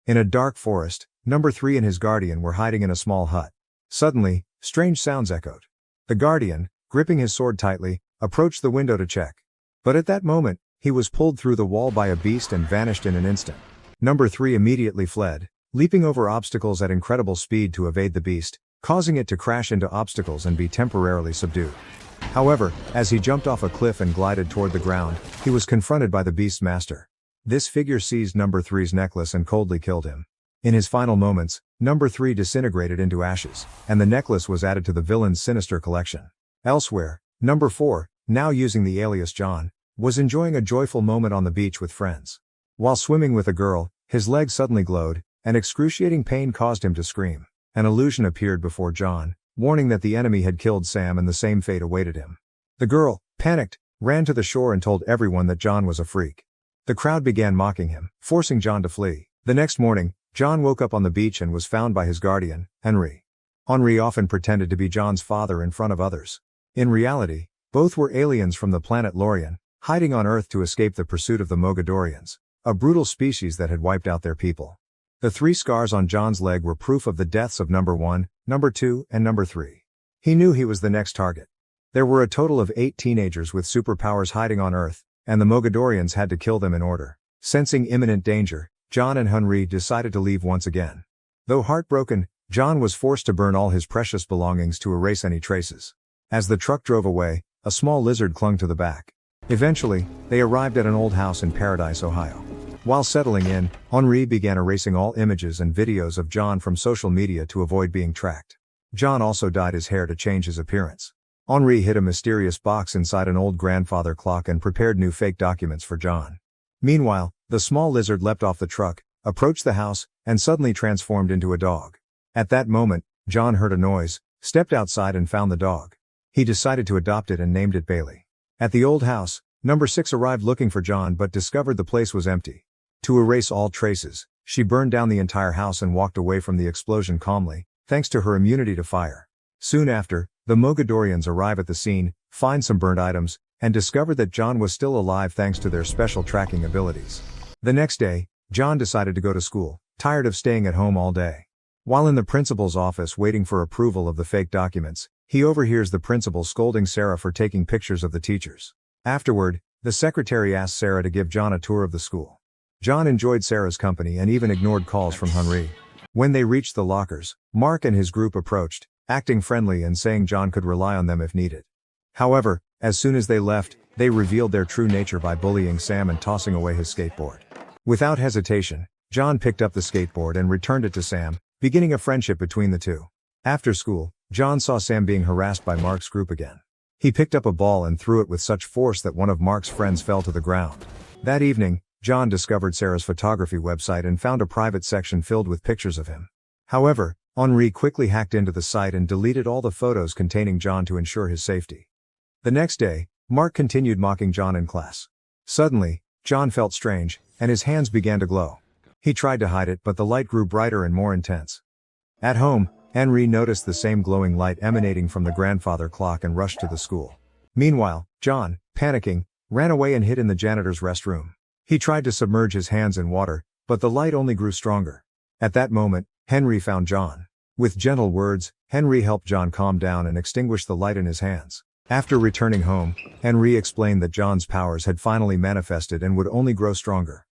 In a dark forest, number 3 and his guardian were hiding in a small hut. Suddenly, strange sounds echoed. The guardian, gripping his sword tightly, approached the window to check. But at that moment, he was pulled through the wall by a beast and vanished in an instant. Number 3 immediately fled, leaping over obstacles at incredible speed to evade the beast, causing it to crash into obstacles and be temporarily subdued. However, as he jumped off a cliff and glided toward the ground, he was confronted by the beast's master. This figure seized number 3's necklace and coldly killed him. In his final moments, number 3 disintegrated into ashes, and the necklace was added to the villain's sinister collection. Elsewhere, number 4, now using the alias John, was enjoying a joyful moment on the beach with friends. While swimming with a girl, his leg suddenly glowed, and excruciating pain caused him to scream. An illusion appeared before John, warning that the enemy had killed Sam and the same fate awaited him. The girl, panicked, ran to the shore and told everyone that John was a freak. The crowd began mocking him, forcing John to flee. The next morning, John woke up on the beach and was found by his guardian, Henry. Henri often pretended to be John's father in front of others. In reality, both were aliens from the planet Lorien, hiding on Earth to escape the pursuit of the Mogadorians, a brutal species that had wiped out their people. The 3 scars on John's leg were proof of the deaths of number 1, number 2, and number 3. He knew he was the next target. There were a total of 8 teenagers with superpowers hiding on Earth, and the Mogadorians had to kill them in order. Sensing imminent danger, John and Henri decided to leave once again. Though heartbroken, John was forced to burn all his precious belongings to erase any traces. As the truck drove away, a small lizard clung to the back. Eventually, they arrived at an old house in Paradise, Ohio. While settling in, Henri began erasing all images and videos of John from social media to avoid being tracked. John also dyed his hair to change his appearance. Henri hid a mysterious box inside an old grandfather clock and prepared new fake documents for John. Meanwhile, the small lizard leapt off the truck, approached the house, and suddenly transformed into a dog. At that moment, John heard a noise, stepped outside and found the dog. He decided to adopt it and named it Bailey. At the old house, number 6 arrived looking for John but discovered the place was empty. To erase all traces, she burned down the entire house and walked away from the explosion calmly, thanks to her immunity to fire. Soon after, the Mogadorians arrive at the scene, find some burnt items, and discover that John was still alive thanks to their special tracking abilities. The next day, John decided to go to school, tired of staying at home all day. While in the principal's office waiting for approval of the fake documents, he overhears the principal scolding Sarah for taking pictures of the teachers. Afterward, the secretary asked Sarah to give John a tour of the school. John enjoyed Sarah's company and even ignored calls from Henri. When they reached the lockers, Mark and his group approached, acting friendly and saying John could rely on them if needed. However, as soon as they left, they revealed their true nature by bullying Sam and tossing away his skateboard. Without hesitation, John picked up the skateboard and returned it to Sam, beginning a friendship between the two. After school, John saw Sam being harassed by Mark's group again. He picked up a ball and threw it with such force that one of Mark's friends fell to the ground. That evening, John discovered Sarah's photography website and found a private section filled with pictures of him. However, Henri quickly hacked into the site and deleted all the photos containing John to ensure his safety. The next day, Mark continued mocking John in class. Suddenly, John felt strange, and his hands began to glow. He tried to hide it but the light grew brighter and more intense. At home, Henri noticed the same glowing light emanating from the grandfather clock and rushed to the school. Meanwhile, John, panicking, ran away and hid in the janitor's restroom. He tried to submerge his hands in water, but the light only grew stronger. At that moment, Henri found John. With gentle words, Henri helped John calm down and extinguish the light in his hands. After returning home, Henri explained that John's powers had finally manifested and would only grow stronger.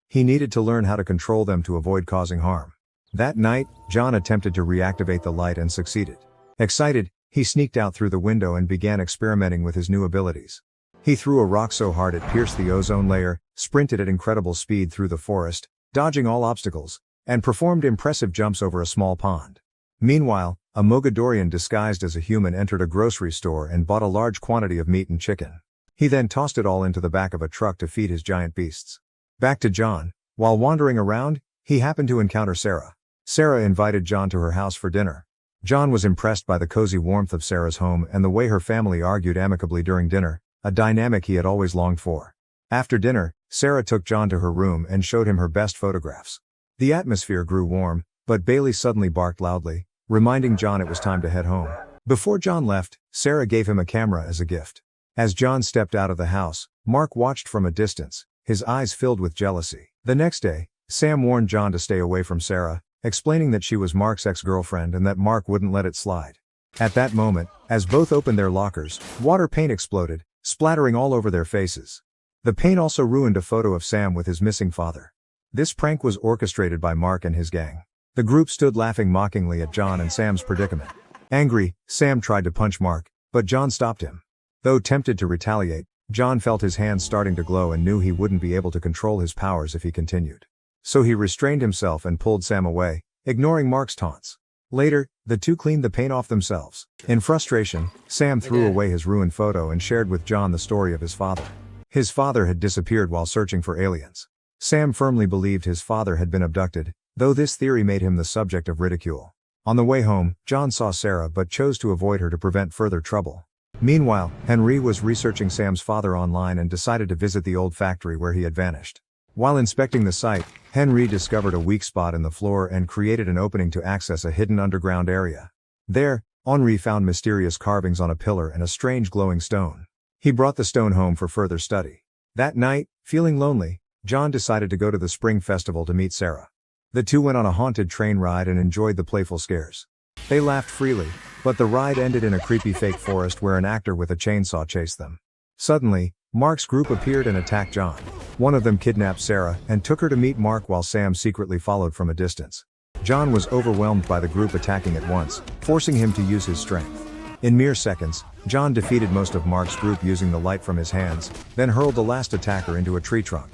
He needed to learn how to control them to avoid causing harm. That night, John attempted to reactivate the light and succeeded. Excited, he sneaked out through the window and began experimenting with his new abilities. He threw a rock so hard it pierced the ozone layer, sprinted at incredible speed through the forest, dodging all obstacles, and performed impressive jumps over a small pond. Meanwhile, a Mogadorian disguised as a human entered a grocery store and bought a large quantity of meat and chicken. He then tossed it all into the back of a truck to feed his giant beasts. Back to John. While wandering around, he happened to encounter Sarah. Sarah invited John to her house for dinner. John was impressed by the cozy warmth of Sarah's home and the way her family argued amicably during dinner, a dynamic he had always longed for. After dinner, Sarah took John to her room and showed him her best photographs. The atmosphere grew warm, but Bailey suddenly barked loudly, reminding John it was time to head home. Before John left, Sarah gave him a camera as a gift. As John stepped out of the house, Mark watched from a distance, his eyes filled with jealousy. The next day, Sam warned John to stay away from Sarah, explaining that she was Mark's ex-girlfriend and that Mark wouldn't let it slide. At that moment, as both opened their lockers, water paint exploded, splattering all over their faces. The paint also ruined a photo of Sam with his missing father. This prank was orchestrated by Mark and his gang. The group stood laughing mockingly at John and Sam's predicament. Angry, Sam tried to punch Mark, but John stopped him. Though tempted to retaliate, John felt his hands starting to glow and knew he wouldn't be able to control his powers if he continued. So he restrained himself and pulled Sam away, ignoring Mark's taunts. Later, the two cleaned the paint off themselves. In frustration, Sam threw away his ruined photo and shared with John the story of his father. His father had disappeared while searching for aliens. Sam firmly believed his father had been abducted, though this theory made him the subject of ridicule. On the way home, John saw Sarah but chose to avoid her to prevent further trouble. Meanwhile, Henry was researching Sam's father online and decided to visit the old factory where he had vanished. While inspecting the site, Henry discovered a weak spot in the floor and created an opening to access a hidden underground area. There, Henri found mysterious carvings on a pillar and a strange glowing stone. He brought the stone home for further study. That night, feeling lonely, John decided to go to the spring festival to meet Sarah. The two went on a haunted train ride and enjoyed the playful scares. They laughed freely, but the ride ended in a creepy fake forest where an actor with a chainsaw chased them. Suddenly, Mark's group appeared and attacked John. One of them kidnapped Sarah and took her to meet Mark while Sam secretly followed from a distance. John was overwhelmed by the group attacking at once, forcing him to use his strength. In mere seconds, John defeated most of Mark's group using the light from his hands, then hurled the last attacker into a tree trunk.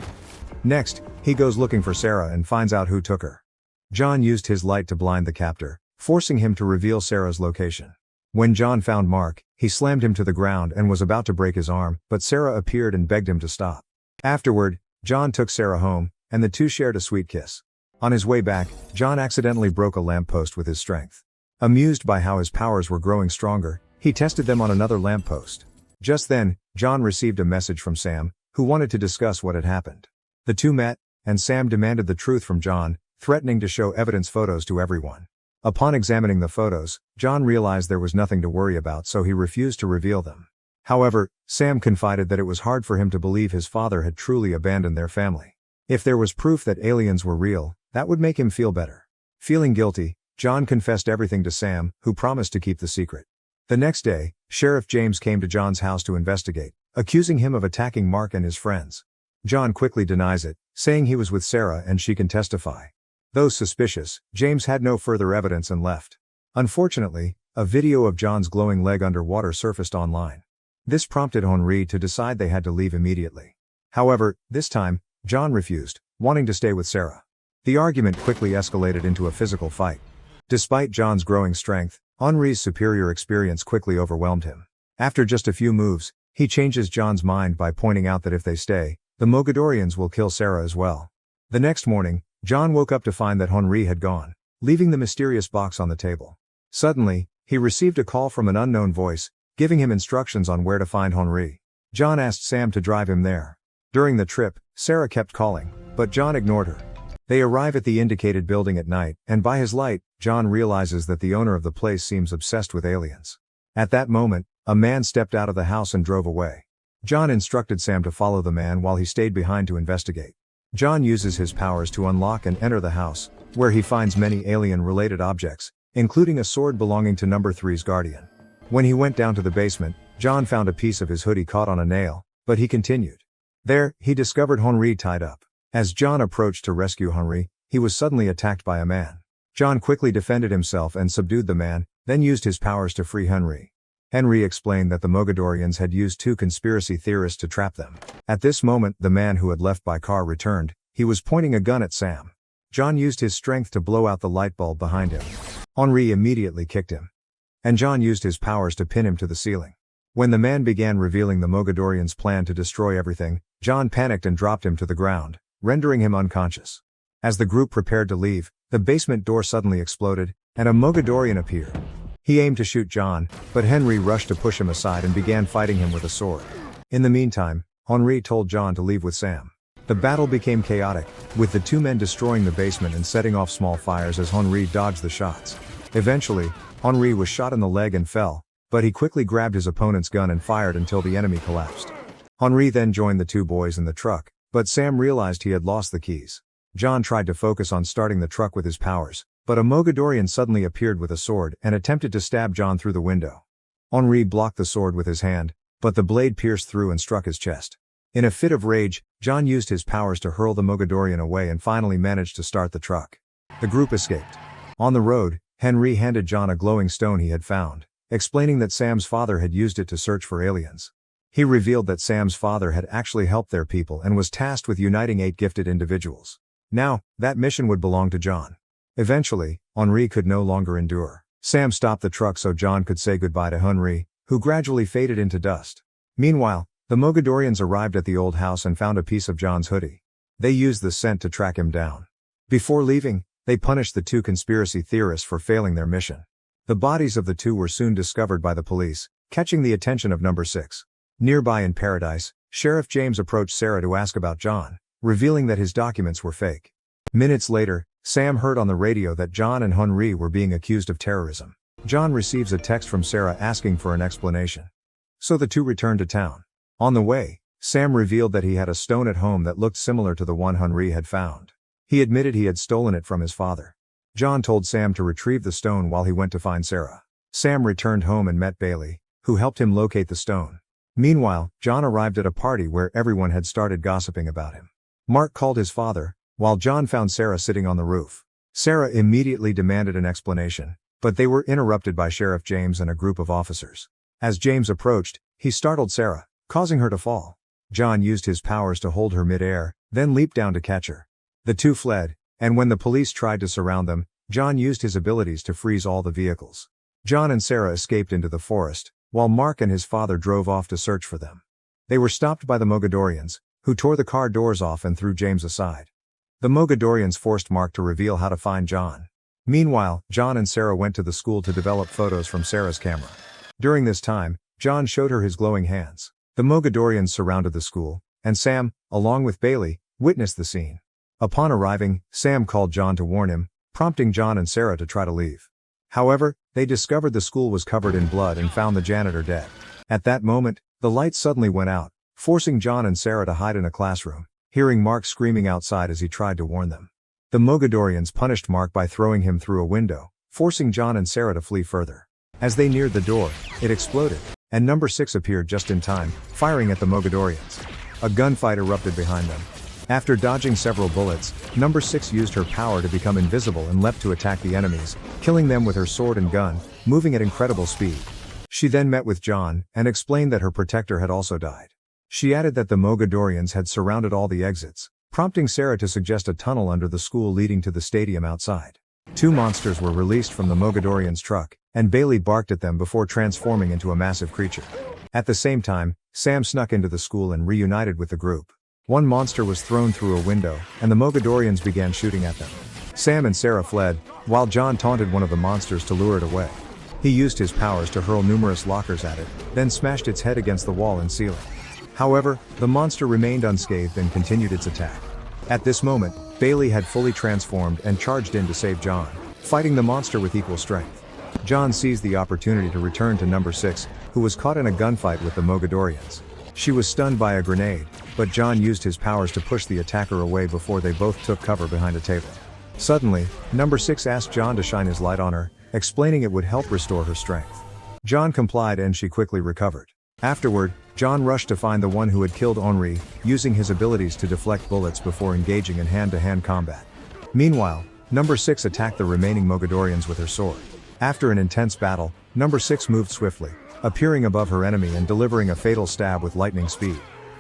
Next, he goes looking for Sarah and finds out who took her. John used his light to blind the captor, forcing him to reveal Sarah's location. When John found Mark, he slammed him to the ground and was about to break his arm, but Sarah appeared and begged him to stop. Afterward, John took Sarah home, and the two shared a sweet kiss. On his way back, John accidentally broke a lamppost with his strength. Amused by how his powers were growing stronger, he tested them on another lamppost. Just then, John received a message from Sam, who wanted to discuss what had happened. The two met, and Sam demanded the truth from John, threatening to show evidence photos to everyone. Upon examining the photos, John realized there was nothing to worry about, so he refused to reveal them. However, Sam confided that it was hard for him to believe his father had truly abandoned their family. If there was proof that aliens were real, that would make him feel better. Feeling guilty, John confessed everything to Sam, who promised to keep the secret. The next day, Sheriff James came to John's house to investigate, accusing him of attacking Mark and his friends. John quickly denies it, saying he was with Sarah and she can testify. Though suspicious, James had no further evidence and left. Unfortunately, a video of John's glowing leg underwater surfaced online. This prompted Henri to decide they had to leave immediately. However, this time, John refused, wanting to stay with Sarah. The argument quickly escalated into a physical fight. Despite John's growing strength, Henri's superior experience quickly overwhelmed him. After just a few moves, he changes John's mind by pointing out that if they stay, the Mogadorians will kill Sarah as well. The next morning, John woke up to find that Henri had gone, leaving the mysterious box on the table. Suddenly, he received a call from an unknown voice, giving him instructions on where to find Henri. John asked Sam to drive him there. During the trip, Sarah kept calling, but John ignored her. They arrive at the indicated building at night, and by his light, John realizes that the owner of the place seems obsessed with aliens. At that moment, a man stepped out of the house and drove away. John instructed Sam to follow the man while he stayed behind to investigate. John uses his powers to unlock and enter the house, where he finds many alien-related objects, including a sword belonging to Number 3's guardian. When he went down to the basement, John found a piece of his hoodie caught on a nail, but he continued. There, he discovered Henri tied up. As John approached to rescue Henri, he was suddenly attacked by a man. John quickly defended himself and subdued the man, then used his powers to free Henri. Henri explained that the Mogadorians had used two conspiracy theorists to trap them. At this moment, the man who had left by car returned. He was pointing a gun at Sam. John used his strength to blow out the light bulb behind him. Henri immediately kicked him. And John used his powers to pin him to the ceiling. When the man began revealing the Mogadorians' plan to destroy everything, John panicked and dropped him to the ground, rendering him unconscious. As the group prepared to leave, the basement door suddenly exploded, and a Mogadorian appeared. He aimed to shoot John, but Henri rushed to push him aside and began fighting him with a sword. In the meantime, Henri told John to leave with Sam. The battle became chaotic, with the two men destroying the basement and setting off small fires as Henri dodged the shots. Eventually, Henri was shot in the leg and fell, but he quickly grabbed his opponent's gun and fired until the enemy collapsed. Henri then joined the two boys in the truck, but Sam realized he had lost the keys. John tried to focus on starting the truck with his powers, but a Mogadorian suddenly appeared with a sword and attempted to stab John through the window. Henri blocked the sword with his hand, but the blade pierced through and struck his chest. In a fit of rage, John used his powers to hurl the Mogadorian away and finally managed to start the truck. The group escaped. On the road, Henri handed John a glowing stone he had found, explaining that Sam's father had used it to search for aliens. He revealed that Sam's father had actually helped their people and was tasked with uniting 8 gifted individuals. Now, that mission would belong to John. Eventually, Henri could no longer endure. Sam stopped the truck so John could say goodbye to Henri, who gradually faded into dust. Meanwhile, the Mogadorians arrived at the old house and found a piece of John's hoodie. They used the scent to track him down. Before leaving, they punished the 2 conspiracy theorists for failing their mission. The bodies of the 2 were soon discovered by the police, catching the attention of number 6. Nearby in Paradise, Sheriff James approached Sarah to ask about John, revealing that his documents were fake. Minutes later, Sam heard on the radio that John and Henri were being accused of terrorism. John receives a text from Sarah asking for an explanation. So the 2 returned to town. On the way, Sam revealed that he had a stone at home that looked similar to the one Henri had found. He admitted he had stolen it from his father. John told Sam to retrieve the stone while he went to find Sarah. Sam returned home and met Bailey, who helped him locate the stone. Meanwhile, John arrived at a party where everyone had started gossiping about him. Mark called his father, while John found Sarah sitting on the roof. Sarah immediately demanded an explanation, but they were interrupted by Sheriff James and a group of officers. As James approached, he startled Sarah, causing her to fall. John used his powers to hold her mid-air, then leaped down to catch her. The 2 fled, and when the police tried to surround them, John used his abilities to freeze all the vehicles. John and Sarah escaped into the forest, while Mark and his father drove off to search for them. They were stopped by the Mogadorians, who tore the car doors off and threw James aside. The Mogadorians forced Mark to reveal how to find John. Meanwhile, John and Sarah went to the school to develop photos from Sarah's camera. During this time, John showed her his glowing hands. The Mogadorians surrounded the school, and Sam, along with Bailey, witnessed the scene. Upon arriving, Sam called John to warn him, prompting John and Sarah to try to leave. However, they discovered the school was covered in blood and found the janitor dead. At that moment, the lights suddenly went out, forcing John and Sarah to hide in a classroom, hearing Mark screaming outside as he tried to warn them. The Mogadorians punished Mark by throwing him through a window, forcing John and Sarah to flee further. As they neared the door, it exploded, and number 6 appeared just in time, firing at the Mogadorians. A gunfight erupted behind them. After dodging several bullets, number 6 used her power to become invisible and leapt to attack the enemies, killing them with her sword and gun, moving at incredible speed. She then met with John and explained that her protector had also died. She added that the Mogadorians had surrounded all the exits, prompting Sarah to suggest a tunnel under the school leading to the stadium outside. 2 monsters were released from the Mogadorians' truck, and Bailey barked at them before transforming into a massive creature. At the same time, Sam snuck into the school and reunited with the group. One monster was thrown through a window, and the Mogadorians began shooting at them. Sam and Sarah fled, while John taunted one of the monsters to lure it away. He used his powers to hurl numerous lockers at it, then smashed its head against the wall and ceiling. However, the monster remained unscathed and continued its attack. At this moment, Bailey had fully transformed and charged in to save John, fighting the monster with equal strength. John seized the opportunity to return to number 6, who was caught in a gunfight with the Mogadorians. She was stunned by a grenade, but John used his powers to push the attacker away before they both took cover behind a table. Suddenly, number 6 asked John to shine his light on her, explaining it would help restore her strength. John complied and she quickly recovered. Afterward, John rushed to find the one who had killed Henri, using his abilities to deflect bullets before engaging in hand-to-hand combat. Meanwhile, number 6 attacked the remaining Mogadorians with her sword. After an intense battle, number 6 moved swiftly, appearing above her enemy and delivering a fatal stab with lightning speed.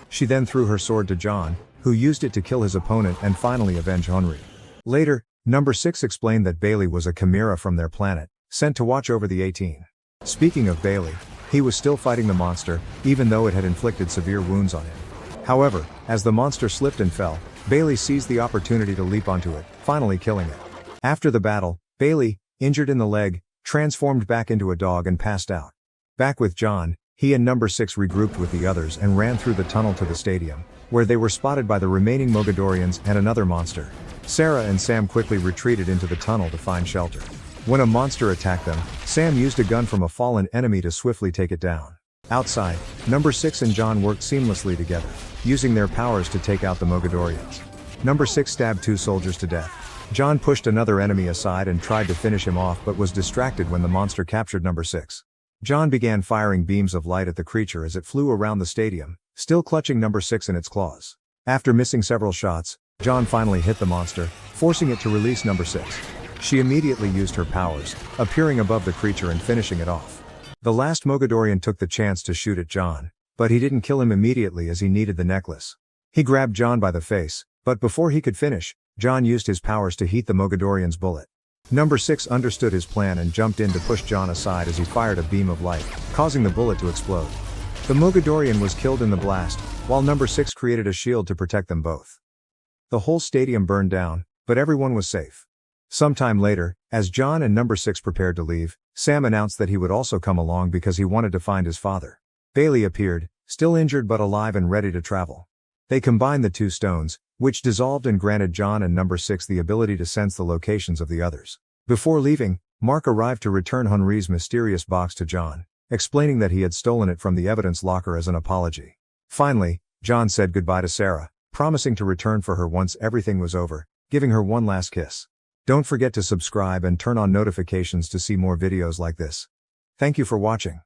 She then threw her sword to John, who used it to kill his opponent and finally avenge Henri. Later, number 6 explained that Bailey was a chimera from their planet, sent to watch over the 18. Speaking of Bailey, he was still fighting the monster, even though it had inflicted severe wounds on him. However, as the monster slipped and fell, Bailey seized the opportunity to leap onto it, finally killing it. After the battle, Bailey, injured in the leg, transformed back into a dog and passed out. Back with John, he and number 6 regrouped with the others and ran through the tunnel to the stadium, where they were spotted by the remaining Mogadorians and another monster. Sarah and Sam quickly retreated into the tunnel to find shelter. When a monster attacked them, Sam used a gun from a fallen enemy to swiftly take it down. Outside, number 6 and John worked seamlessly together, using their powers to take out the Mogadorians. Number 6 stabbed 2 soldiers to death. John pushed another enemy aside and tried to finish him off but was distracted when the monster captured Number 6. John began firing beams of light at the creature as it flew around the stadium, still clutching Number 6 in its claws. After missing several shots, John finally hit the monster, forcing it to release Number 6. She immediately used her powers, appearing above the creature and finishing it off. The last Mogadorian took the chance to shoot at John, but he didn't kill him immediately as he needed the necklace. He grabbed John by the face, but before he could finish, John used his powers to heat the Mogadorian's bullet. Number 6 understood his plan and jumped in to push John aside as he fired a beam of light, causing the bullet to explode. The Mogadorian was killed in the blast, while Number 6 created a shield to protect them both. The whole stadium burned down, but everyone was safe. Sometime later, as John and Number 6 prepared to leave, Sam announced that he would also come along because he wanted to find his father. Bailey appeared, still injured but alive and ready to travel. They combined the 2 stones, which dissolved and granted John and Number 6 the ability to sense the locations of the others. Before leaving, Mark arrived to return Henri's mysterious box to John, explaining that he had stolen it from the evidence locker as an apology. Finally, John said goodbye to Sarah, promising to return for her once everything was over, giving her one last kiss. Don't forget to subscribe and turn on notifications to see more videos like this. Thank you for watching.